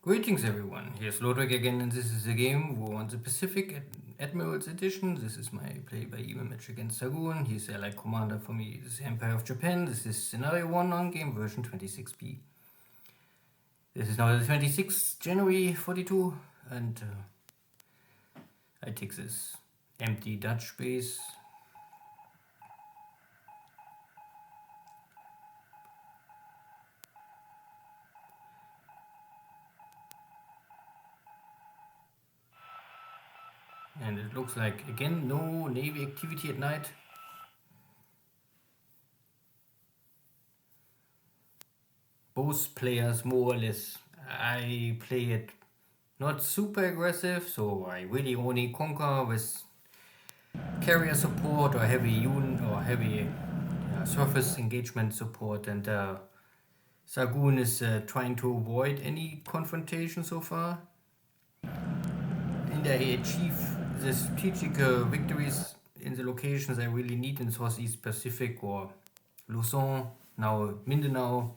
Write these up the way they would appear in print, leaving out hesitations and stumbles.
Greetings everyone, here's Lodrik again, and this is a game War on the Pacific Admirals Edition. This is my PBEM match against Xargun. He's allied commander for me. This is Empire of Japan. This is Scenario 1 on game version 26B. This is now the 26th January 42, and I take this empty Dutch base. And it looks like, again, no Navy activity at night. Both players, more or less. I play it not super aggressive, so I really only conquer with carrier support or heavy unit or heavy surface engagement support. And Xargun is trying to avoid any confrontation so far. And I achieve the strategic victories in the locations I really need in Southeast Pacific or Luzon, now Mindanao,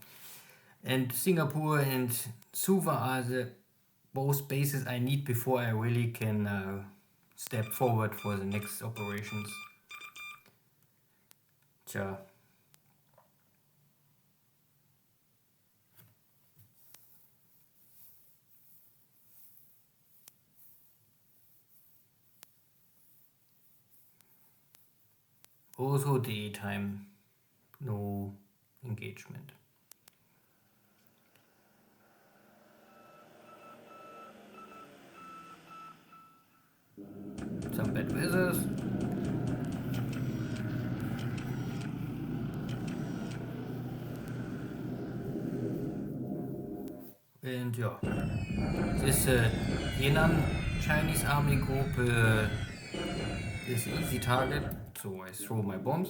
and Singapore and Suva are the both bases I need before I really can step forward for the next operations. Tja. Also daytime, no engagement. Some bad weathers. And yeah, this Henan Chinese army group is an easy target, so I throw my bombs.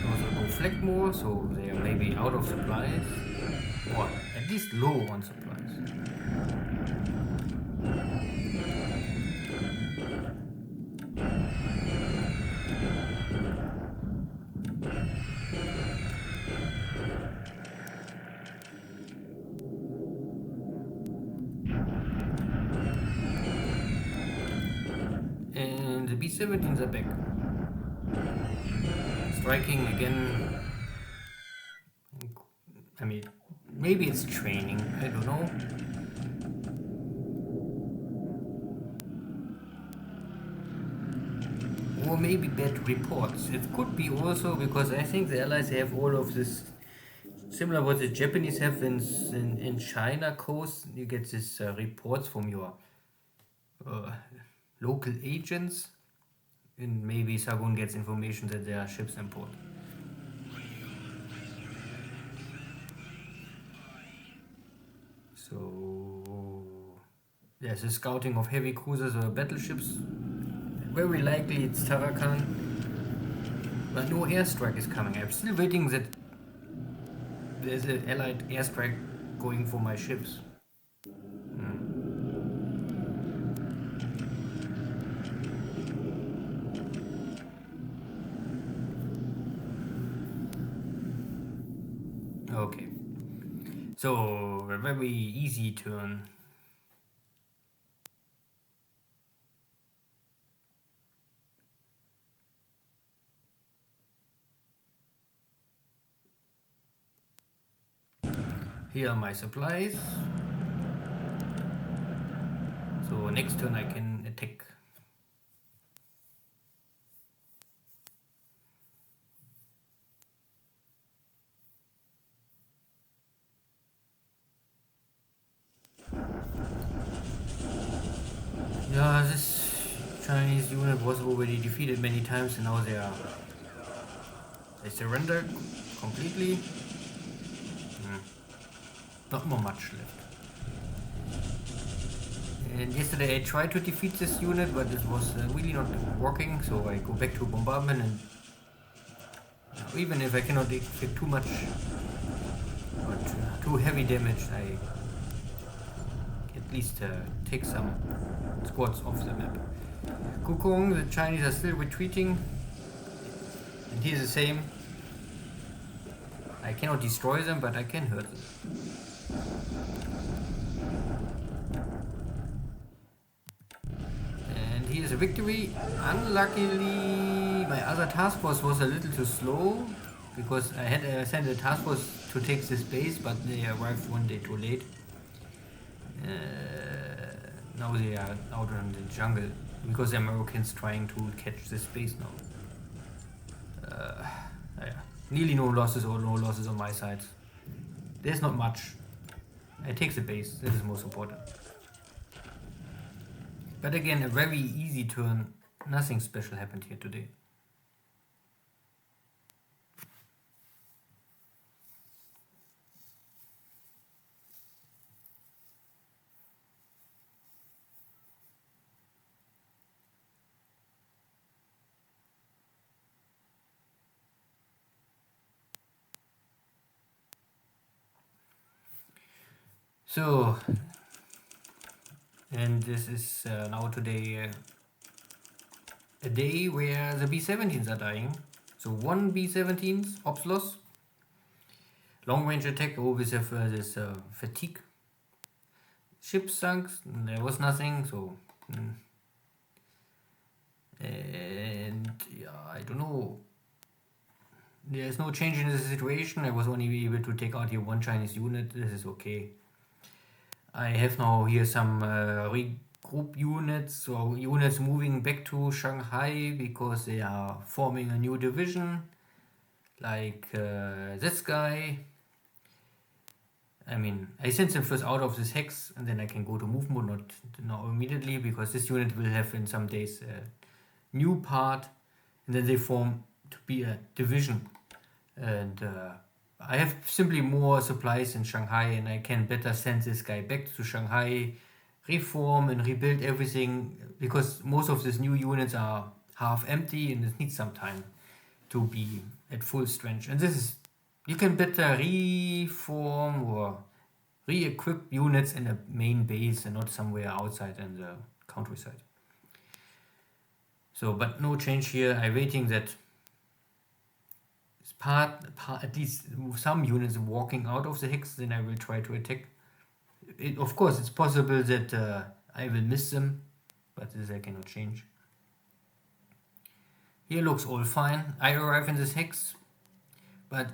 Also go flag more, so they are maybe out of supplies, or at least low on supplies. And the B-17s are back. Striking again. I mean, maybe it's training, I don't know. Or maybe bad reports. It could be also because I think the Allies have all of this, similar what the Japanese have in China coast. You get these reports from your local agents, and maybe Xargun gets information that there are ships in port. So there's a scouting of heavy cruisers or battleships. Very likely it's Xargun, but no airstrike is coming. I'm still waiting that there's an allied airstrike going for my ships. Okay, so a very easy turn. Here are my supplies. So next turn I can attack. Yeah, this Chinese unit was already defeated many times, and now they surrendered completely. Not more much left. And yesterday I tried to defeat this unit, but it was really not working, so I go back to bombardment, and even if I cannot inflict too much or too heavy damage, I at least take some squads off the map. Kukong, the Chinese are still retreating, and here's the same. I cannot destroy them, but I can hurt them. And here's a victory. Unluckily, my other task force was a little too slow, because I had sent a task force to take this base, but they arrived one day too late. Now they are out in the jungle, because the Americans trying to catch this base now. Yeah. Nearly no losses or no losses on my side. There's not much. I take the base, this is most important. But again, a very easy turn. Nothing special happened here today. So, and this is now today a day where the B-17s are dying. So one B-17's ops loss. Long range attack always have this fatigue. Ship sunk, there was nothing, so... And yeah, I don't know. There's no change in the situation. I was only able to take out here one Chinese unit. This is okay. I have now here some regroup units, or units moving back to Shanghai because they are forming a new division, like this guy. I mean, I sent them first out of this hex, and then I can go to move mode, not now immediately, because this unit will have in some days a new part, and then they form to be a division. And I have simply more supplies in Shanghai, and I can better send this guy back to Shanghai, reform and rebuild everything, because most of these new units are half empty and it needs some time to be at full strength. And this is, you can better reform or re-equip units in a main base and not somewhere outside in the countryside. So, but no change here. I'm waiting that at least some units walking out of the hex, then I will try to attack. Of course, it's possible that I will miss them, but this I cannot change. Here looks all fine. I arrive in this hex, but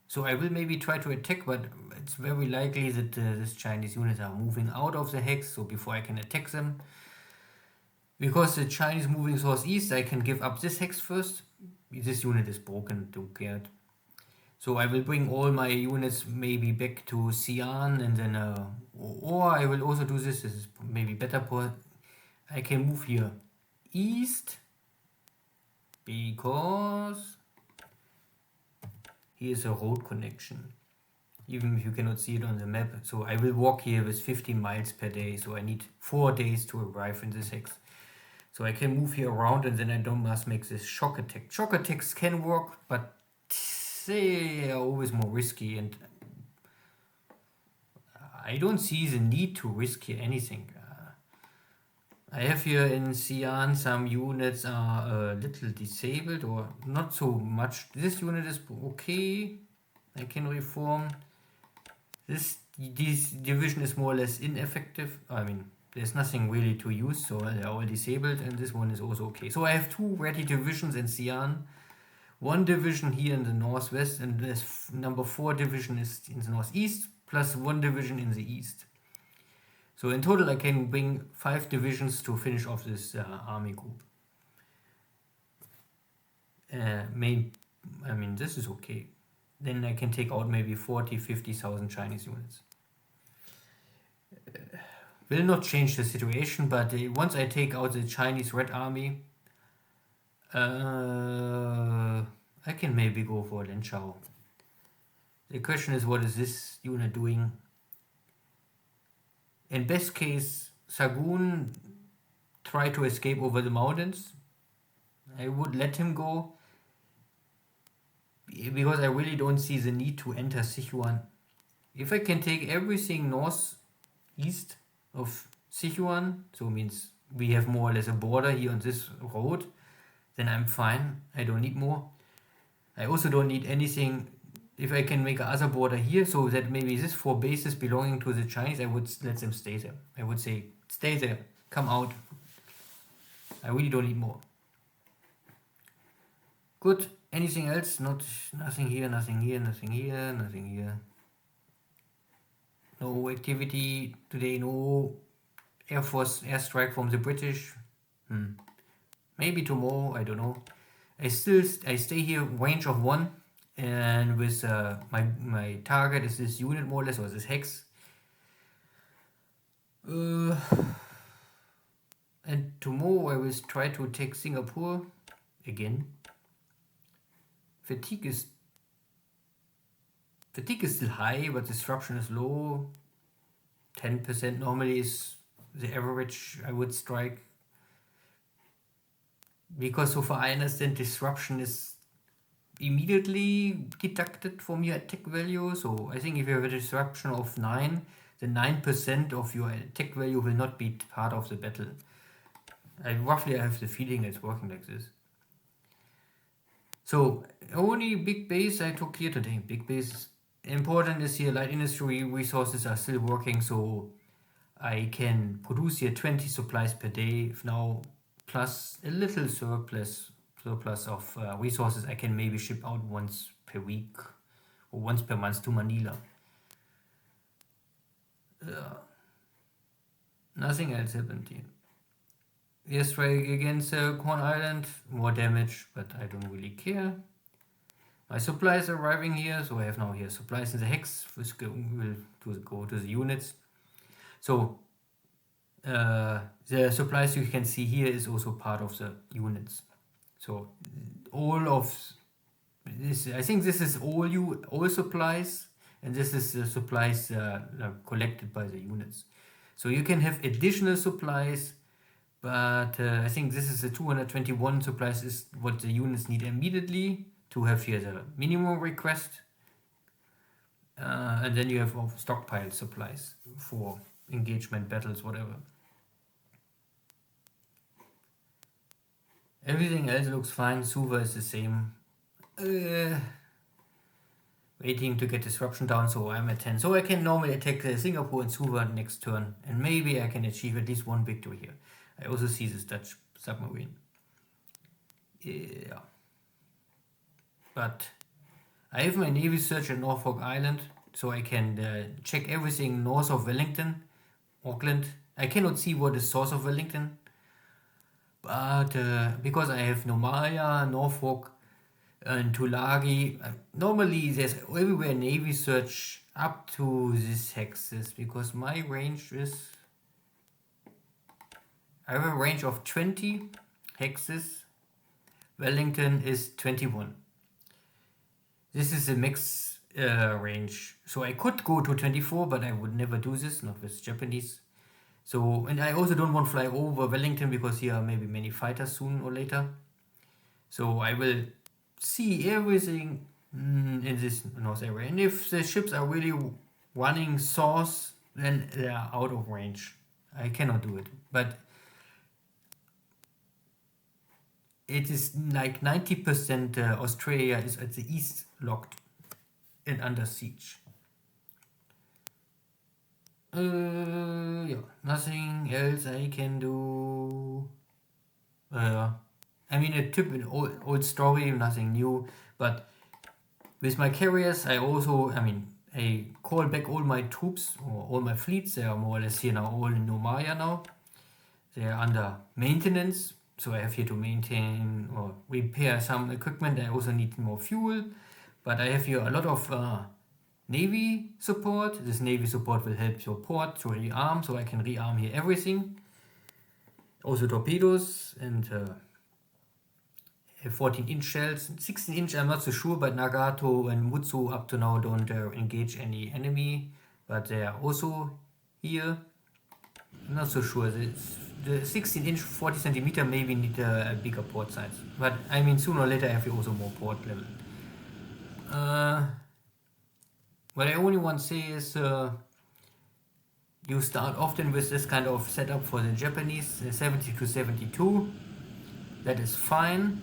so I will maybe try to attack, but it's very likely that this Chinese units are moving out of the hex, so before I can attack them. Because the Chinese moving southeast, I can give up this hex first. This unit is broken, don't care. So I will bring all my units maybe back to Xi'an, and then or I will also do this is maybe better. I can move here east, because here's a road connection, even if you cannot see it on the map. So I will walk here with 15 miles per day, so I need 4 days to arrive in this hex. So I can move here around, and then I don't must make this shock attack. Shock attacks can work, but they are always more risky, and I don't see the need to risk here anything. I have here in Xi'an some units are a little disabled, or not so much. This unit is okay. I can reform. This division is more or less ineffective. I mean, there's nothing really to use, so they're all disabled, and this one is also okay. So I have 2 ready divisions in Xi'an. 1 division here in the northwest, and this number 4 division is in the northeast, plus 1 division in the east. So in total I can bring 5 divisions to finish off this army group. I mean, this is okay. Then I can take out maybe 40,000-50,000 Chinese units. Will not change the situation, but once I take out the Chinese Red Army, I can maybe go for Lenchao. The question is, what is this unit doing? In best case, Xargun try to escape over the mountains. I would let him go, because I really don't see the need to enter Sichuan. If I can take everything northeast of Sichuan, so means we have more or less a border here on this road, then I'm fine. I don't need more. I also don't need anything. If I can make another border here, so that maybe this 4 bases belonging to the Chinese, I would let them stay there. I would say, stay there, come out. I really don't need more. Good. Anything else? Nothing here, nothing here, nothing here, nothing here. No activity today, no Air Force airstrike from the British. Maybe tomorrow, I don't know. I stay here range of 1, and with my target is this unit more or less, or this hex. And tomorrow I will try to take Singapore again. Fatigue is still high, but disruption is low. 10% normally is the average I would strike. Because so far I understand disruption is immediately deducted from your attack value. So I think if you have a disruption of 9, then 9% of your attack value will not be part of the battle. I have the feeling it's working like this. So only big base I took here today. Big base important is here light industry resources are still working, so I can produce here 20 supplies per day now, plus a little surplus of resources I can maybe ship out once per week or once per month to Manila. Nothing else happened here. Yes, strike against Corn Island, more damage, but I don't really care. My supplies are arriving here, so I have now here supplies in the hex, which will go to the units. So the supplies you can see here is also part of the units. So all of this, I think this is all supplies, and this is the supplies collected by the units. So you can have additional supplies, but I think this is the 221 supplies is what the units need immediately to have here the minimum request. And then you have stockpile supplies for engagement, battles, whatever. Everything else looks fine. Suva is the same. Waiting to get disruption down, so I'm at 10. So I can normally attack Singapore and Suva next turn, and maybe I can achieve at least one victory here. I also see this Dutch submarine. Yeah. But I have my Navy search at Norfolk Island, so I can check everything north of Wellington, Auckland. I cannot see what is south of Wellington, but because I have Nomaya, Norfolk, and Tulagi, normally there's everywhere Navy search up to this hexes, because my range is, I have a range of 20 hexes. Wellington is 21. This is a max range, so I could go to 24, but I would never do this, not with Japanese. So, and I also don't want to fly over Wellington because here are maybe many fighters soon or later. So I will see everything in this north area, and if the ships are really running south, then they are out of range. I cannot do it, but it is like 90% Australia is at the east locked and under siege. Yeah, nothing else I can do. I mean, a typical old story, nothing new, but with my carriers, I call back all my troops or all my fleets. They are more or less here now, all in Nomaya now. They are under maintenance, so I have here to maintain or repair some equipment. I also need more fuel, but I have here a lot of Navy support. This Navy support will help your port to rearm, so I can rearm here everything. Also torpedoes and 14-inch shells. 16-inch I'm not so sure, but Nagato and Mutsu up to now don't engage any enemy, but they are also here. I'm not so sure. The 16-inch 40 centimeter maybe need a bigger port size, but I mean sooner or later I have also more port level. What I only want to say is you start often with this kind of setup for the Japanese 70 to 72. That is fine,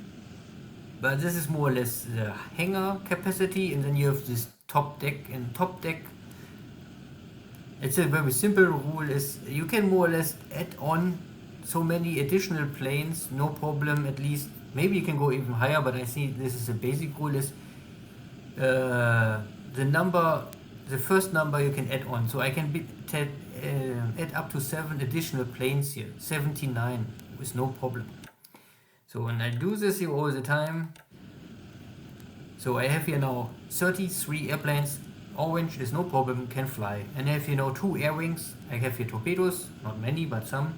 But this is more or less the hangar capacity, and then you have this top deck. And top deck, it's a very simple rule, is you can more or less add on so many additional planes, no problem. At least maybe you can go even higher, but I think this is a basic rule, is the first number you can add on. So I can add up to 7 additional planes here, 79 with no problem. So when I do this here all the time, so I have here now 33 airplanes. Orange is no problem, can fly. And I have here now 2 air wings. I have here torpedoes, not many but some,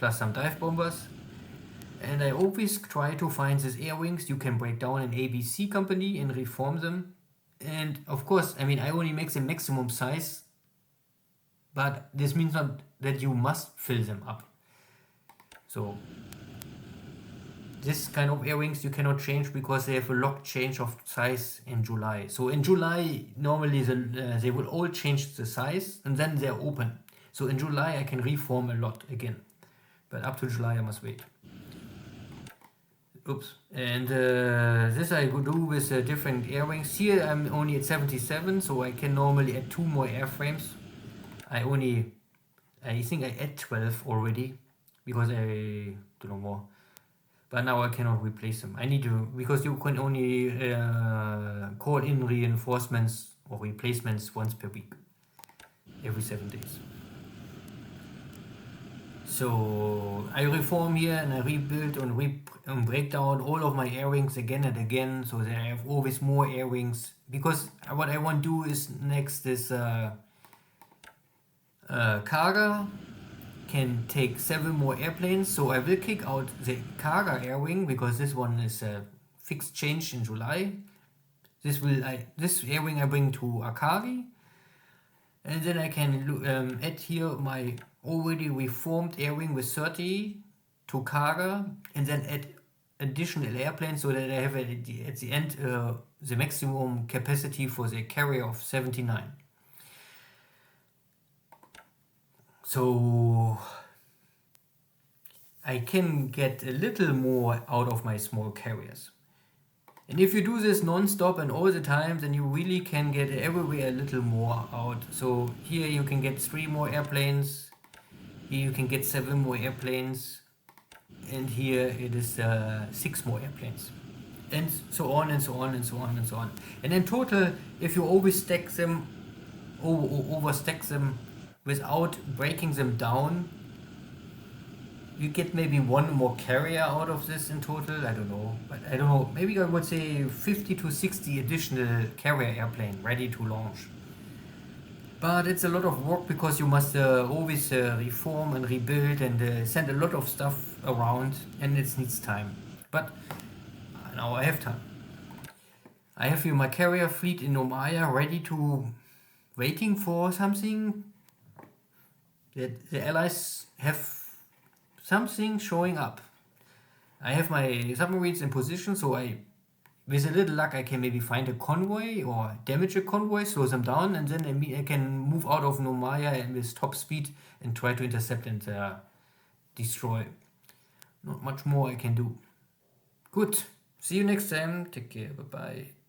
plus some dive bombers. And I always try to find these air wings you can break down in ABC company and reform them. And of course, I mean, I only make the maximum size, but this means not that you must fill them up. So this kind of air wings you cannot change because they have a locked change of size in July. So in July, normally they will all change the size and then they're open. So in July I can reform a lot again. But up to July I must wait. Oops. And this I do with different air wings. Here I'm only at 77, so I can normally add 2 more airframes. I think I add 12 already because I don't know more. But now I cannot replace them. I need to, because you can only call in reinforcements or replacements once per week, every 7 days. So I reform here and I rebuild and break down all of my air wings again and again, so that I have always more air wings. Because what I want to do is next this Kaga can take 7 more airplanes, so I will kick out the Kaga air wing because this one is a fixed change in July. This air wing I bring to Akagi, and then I can add here my already reformed air wing with 30 to Kaga, and then add additional airplanes so that I have at the end the maximum capacity for the carrier of 79. So I can get a little more out of my small carriers. And if you do this non-stop and all the time, then you really can get everywhere a little more out. So here you can get 3 more airplanes, here you can get 7 more airplanes, and here it is 6 more airplanes. And so on and so on and so on and so on. And in total, if you always stack them, overstack them, without breaking them down, you get maybe 1 more carrier out of this in total. I don't know, but I don't know, maybe I would say 50 to 60 additional carrier airplane ready to launch. But it's a lot of work because you must always reform and rebuild and send a lot of stuff around, and it needs time. But now I have time. I have here my carrier fleet in Nomaya ready to waiting for something. That the allies have something showing up. I have my submarines in position, so with a little luck I can maybe find a convoy or damage a convoy, slow them down, and then I can move out of Nomaya and with top speed and try to intercept and destroy. Not much more I can do. Good. See you next time. Take care. Bye bye.